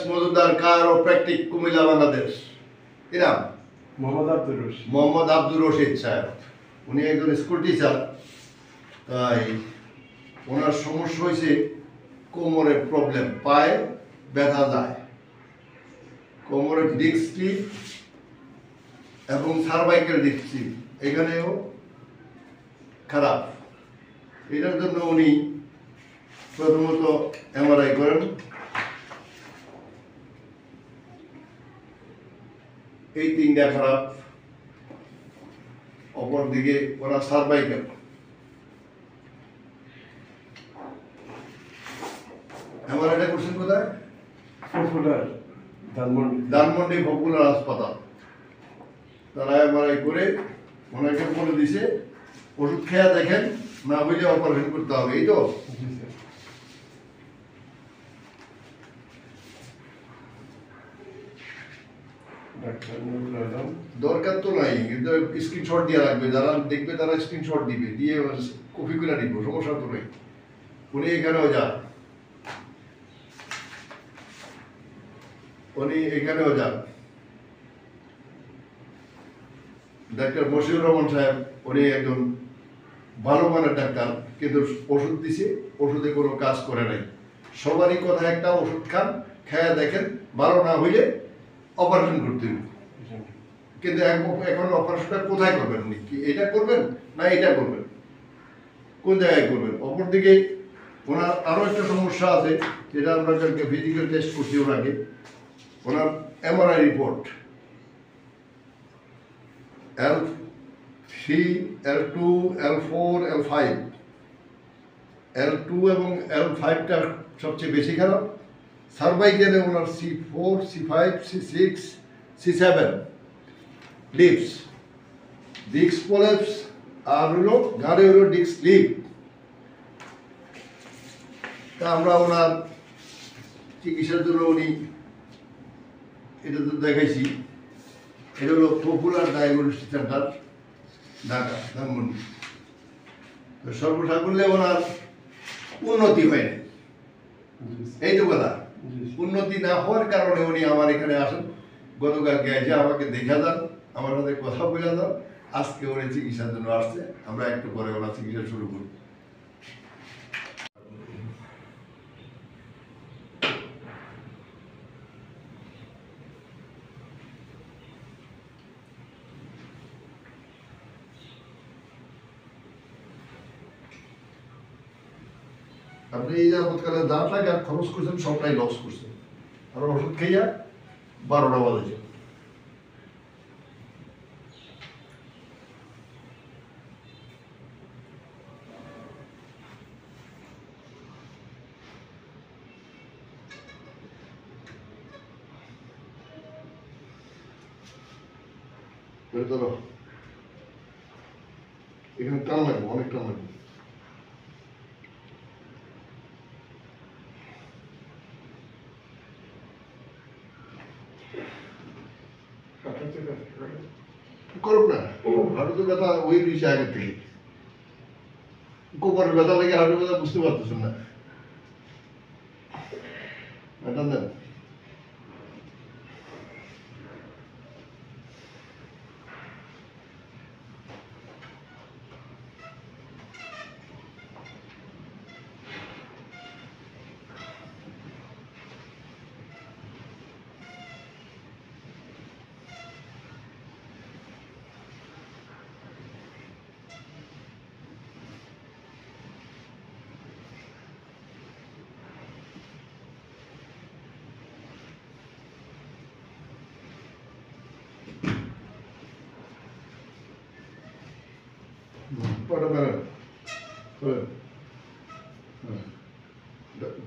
মজুমদার কায়োপ্র্যাকটিক কুমিল্লা বাংলাদেশ। কি নাম? মোহাম্মদ আব্দুর রশিদ সাহেব। উনি একজন স্কুল টিচার। তাই ওনার সমস্যা হয়েছে কোমরের প্রবলেম, পায়ে ব্যথা যায়, কোমরের ডিস্ক স্লিপ এবং সার্ভাইকেল ডিস্ক স্লিপ এখানেও খারাপ। এটার জন্য উনি প্রথমত এমআরআই করেন। এই তিনটা খারাপ, অপর দিকে ওরা সার্ভাইকেল। এমআরআইটা করছেন কোথায়? ধানমন্ডি পপুলার হাসপাতাল। তারা এমআরআই করে ওনাকে বলে দিছে ওষুধ খেয়ে দেখেন, না বুঝে অপারেশন করতে হবে। এই তো দরকার তো নাই, কিন্তু স্ক্রিনশট দিয়ে রাখবে, যারা দেখবে তারা স্ক্রিনশট দিবে, দিয়ে কপি করে নিব, সমস্যা তো নেই। উনি এখানেও যান, ডাক্তার মশিউর রহমান সাহেব। উনি একজন ভালো মানের ডাক্তার, কিন্তু ওষুধ দিছে, ওষুধে কোনো কাজ করে নাই। সবারই কথা একটা, ওষুধ খান, খেয়ে দেখেন, ভালো না হইলে অপারেশন করতে হবে। কিন্তু এখন অপারেশনটা কোথায় করবেন? উনি কি এটা করবেন না এটা করবেন, কোন জায়গায় করবেন? অপরদিকে ওনার আরও একটা সমস্যা আছে, যেটা আমরা ফিজিক্যাল টেস্ট করছি ওনাকে। ওনার MRI report L3, L2, L4, L5, L2 এবং L5টা সবচেয়ে বেশি খারাপ। সার্ভাইকেলে ওনার C4, C5, C6, C7 lips, disk প্রলেপস, আর হলো ঘাড়ে হলো ডিস্ক স্লিপ। তা আমরা ওনার চিকিৎসার জন্য উনি এটা তো দেখাইছি। এটা হলো popular diagnostic centre, Dhaka, Dhanmondi. তো সর্বসাকুল্যে ওনার উন্নতি হয় না, এই তো কথা। উন্নতি না হওয়ার কারণে উনি আমার এখানে আসেন। গতকালকে এসে আমাকে দেখা যান, আমার সাথে কথা বলে যান। আজকে উনি চিকিৎসার জন্য আসছে, আমরা একটু পরে ওনার চিকিৎসা শুরু করি। আপনি এই যাবৎকালে যা টাকা খরচ করছেন সবটাই লস করছেন, আর ওষুধ খেয়ে 12টা বাজেছে। এখানে টান লাগবে, অনেক টান লাগবে। করুক না, হাঁটুতে ব্যথা ওই দিয়েছে আগের থেকে। কোমরের ব্যথা লেগে হাঁটু ব্যথা বুঝতে পারতেছেন না। দেন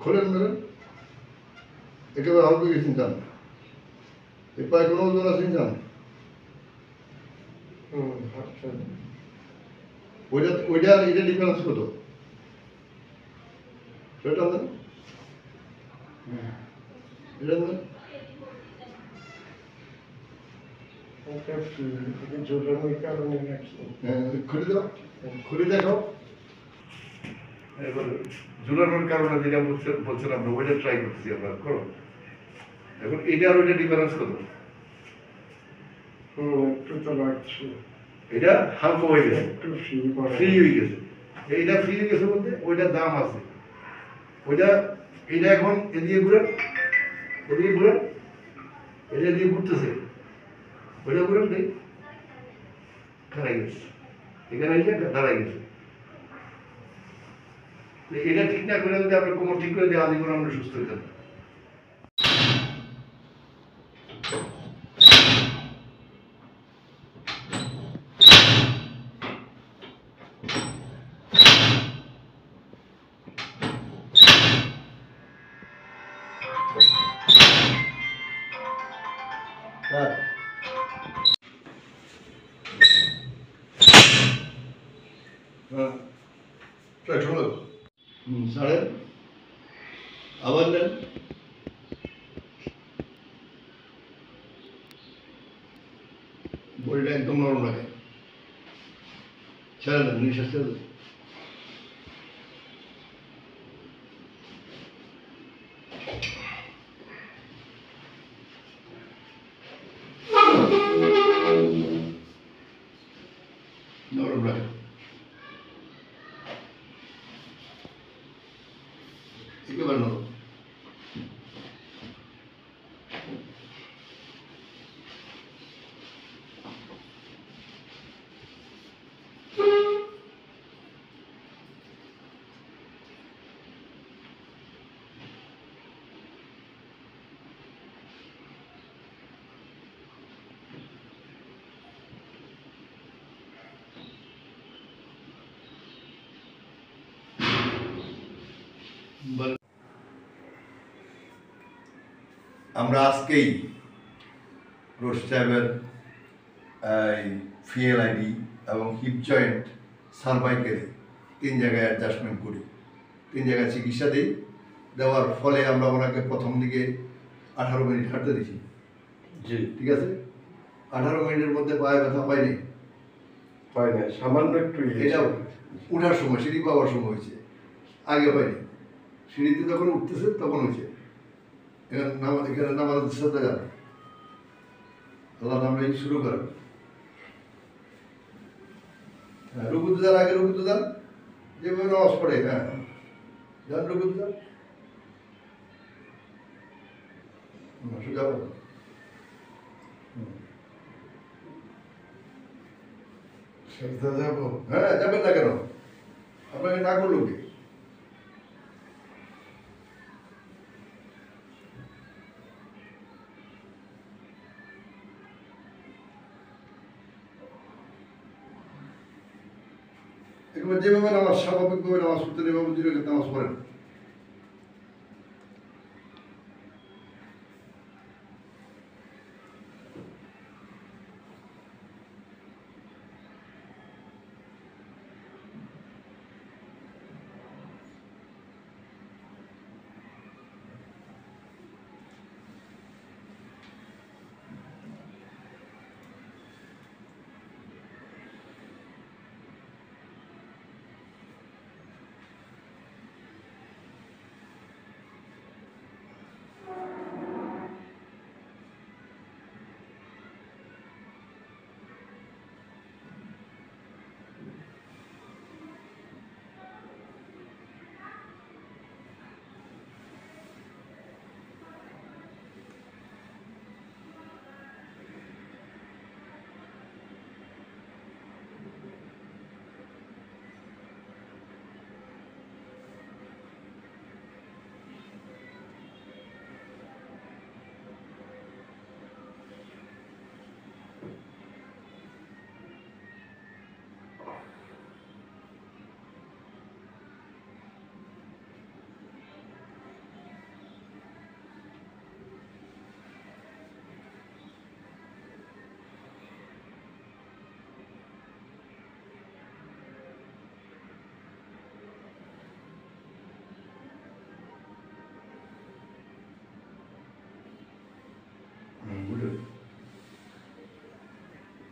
খোলেন মেরেন, একেবারে অল্প গেছেন চান। এই পায়ে কোনো ওজন আছেন চান? ওইটা এটা ডিফারেন্স কত? সেটা দেন, এটা দেন। খুলে দেখো। এবার ঝুলানোর কারণে যেটা বলছেন আমরা ওইটা ট্রাই করতেছি। আমরা করো। এখন এটা আর ওইটা ডিফারেন্স কত? একটু তো লাগছে, এটা হালকা হয়ে গেছে, একটু ফ্রি ফ্রি হয়ে গেছে। এইটা ফ্রি হয়ে গেছে বলতে ওইটার দাম আছে, ওইটা এটা এখন এদিকে ঘুরেন, এদিকে ঘুরেন, এটা দিয়ে ঘুরতেছে, ওইটা ঘুরেন নেই, দাঁড়াই গেছে, এখানে এসে দাঁড়াই গেছে। এটা ঠিক না করে যদি আপনার কোমর ঠিক করে দেওয়া জীবন আমরা সুস্থ হয়ে যাবো। ছাড়েন, আবার নেন, বডিটা একদম নরম রাখেন, ছেড়ে দেন, নিঃশ্বাস ছেড়ে দেন। নরম রাখেন, একেবারে নরম। আমরা আজকেই রোশ সাহেবের ফিএলআইডি এবং হিপ জয়েন্ট সার্ভাইকেলে 3 জায়গায় অ্যাডজাস্টমেন্ট করি, 3 জায়গায় চিকিৎসা দিই। দেওয়ার ফলে আমরা ওনাকে প্রথম দিকে 18 মিনিট হাঁটতে দিছি। জি, ঠিক আছে, 18 মিনিটের মধ্যে পায়ে ব্যথা পাইনি, পাই না, সামান্য একটু এটা উঠার সময়, সিঁড়ি পাওয়ার সময় হয়েছে, আগে পাইনি। সিঁড়িতে যখন উঠতেছে তখন হয়েছে। এখানে নামাজ সাথে যান, আল্লাহ নাম নিয়ে শুরু করেন। হ্যাঁ, রুকুতে যান, আগে রুকুতে যান, যেভাবে নামাজ পড়ে। হ্যাঁ, যান রুকুতে যান, সোজা যাবো। সেটা যাবো, হ্যাঁ, যাবেন না কেন? আপনাকে না করলো কি? একেবারে যেভাবে নামাজ, স্বাভাবিকভাবে নামাজ পড়তেন এভাবে 2 রাকাত নামাজ পড়েন।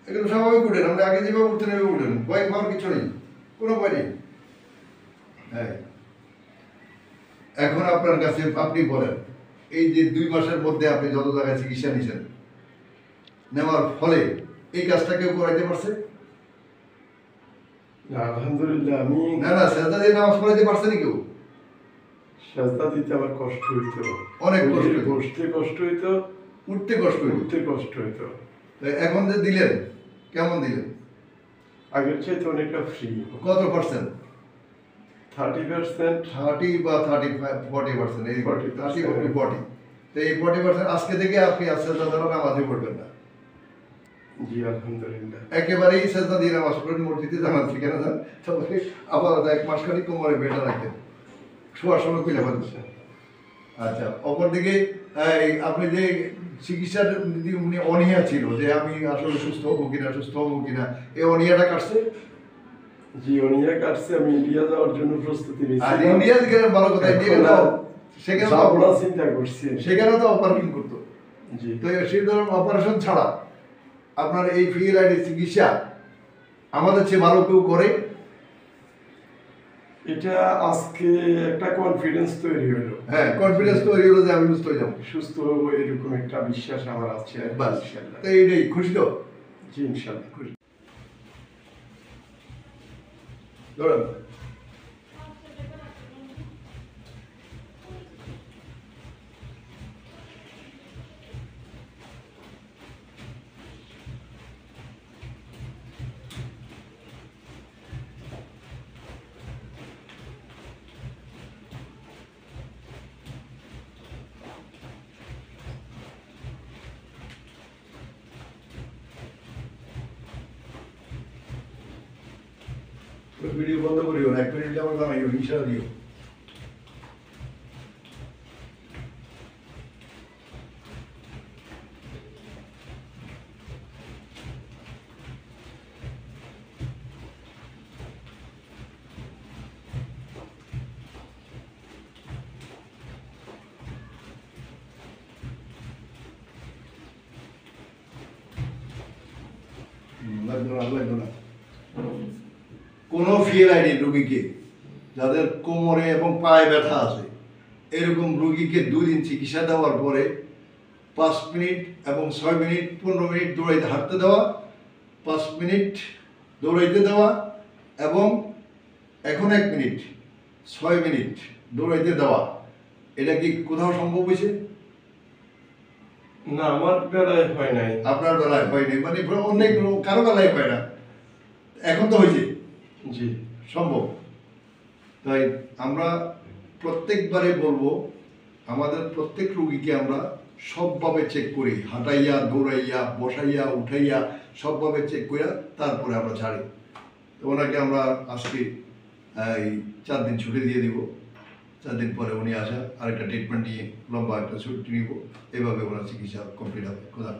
এগুলো স্বাভাবিক উঠেন, আমরা আগে যেভাবে উঠতেন এভাবে উঠেন, ভয় পাওয়ার কিছু নেই, কোনো ভয় নেই। হ্যাঁ, এখন আপনার কাছে আপনি বলেন এই যে 2 মাসের মধ্যে আপনি যত জায়গায় চিকিৎসা নিয়েছেন, নেওয়ার ফলে এই কাজটা কেউ করাইতে পারছে? আলহামদুলিল্লাহ আমি না না, সেজদা দিয়ে নামাজ পড়াইতে পারছে নি কেউ? সেজদা দিতে আমার কষ্ট হইতো, অনেক কষ্ট হইতো। বসতে কষ্ট হইতো, উঠতে কষ্ট হইতো। উঠতে কষ্ট হইতো। তো এখন যে দিলেন, কেমন দিলেন? আগের চাইতে অনেকটা ফ্রি। কত পার্সেন্ট? 30%। 30 বা 35 40%, এই 30 40%। 40। তো এই 40% আজকে থেকে আপনি আর সেজদা দ্বারা নামাজে পড়বেন না। জি আলহামদুলিল্লাহ। একেবারেই সেজদা দিয়ে নামাজ পড়বেন, মসজিদে জানাচ্ছি কেন জান, তবে আবার 1 মাস খালি কোমরে বেটা রাখবেন, শোয়ার সময় খুলে ফেলছে। আচ্ছা, অপরদিকে আপনি যে চিকিৎসার উনি অনীহা ছিল যে আমি আসলে সুস্থ হবো কিনা, এই অনীহাটা কাটছে? জি অনিয়া কাটছে, আমি ইন্ডিয়া যাওয়ার জন্য প্রস্তুতি আর নিচ্ছি। ইন্ডিয়া গেলে ভালো কথা, ইন্ডিয়া গেলে চিন্তা করছি। সেখানে তো অপারেশন করতো। জি তো সেই ধরনের অপারেশন ছাড়া আপনার এই ফিএলআইডি চিকিৎসা আমাদের চেয়ে ভালো কেউ করে? এটা আজকে একটা কনফিডেন্স তৈরি হলো। হ্যাঁ, কনফিডেন্স তৈরি হলো যে আমি সুস্থ হয়ে যাবো, সুস্থ হবো, এরকম একটা বিশ্বাস আমার আছে। বাস। ইনশাআল্লাহ। তো এইটাই, খুশি তো? জি ইনশাআল্লাহ। খুশি। ধরেন ভিডিও বন্ধ করিও না, 1 মিনিট আমার জানাইও, ইশারা দিও। লাগবে না। কোনো ফিএলআইডি রোগীকে, যাদের কোমরে এবং পায়ে ব্যথা আছে, এরকম রোগীকে 2 দিন চিকিৎসা দেওয়ার পরে 5 মিনিট এবং 6 মিনিট 15 মিনিট দৌড়াইতে হাঁটতে দেওয়া, 5 মিনিট দৌড়াইতে দেওয়া এবং এখন 1 মিনিট 6 মিনিট দৌড়াইতে দেওয়া, এটা কি কোথাও সম্ভব হয়েছে? না আমার বেলায় হয় নাই। আপনার বেলায় হয়নি, মানে অনেক কারো বেলায় হয় না, এখন তো হয়েছে, জি সম্ভব। তাই আমরা প্রত্যেকবারে বলবো, আমাদের প্রত্যেক রোগীকে আমরা সবভাবে চেক করি, হাঁটাইয়া, দৌড়াইয়া, বসাইয়া, উঠাইয়া, সবভাবে চেক করিয়া তারপরে আমরা ছাড়ি। তো ওনাকে আমরা আজকে এই 4 দিন ছুটি দিয়ে দিব, 4 দিন পরে উনি আসা আরেকটা ট্রিটমেন্ট নিয়ে লম্বা একটা ছুটি নিব, এভাবে ওনার চিকিৎসা কমপ্লিট হবে। খোদা।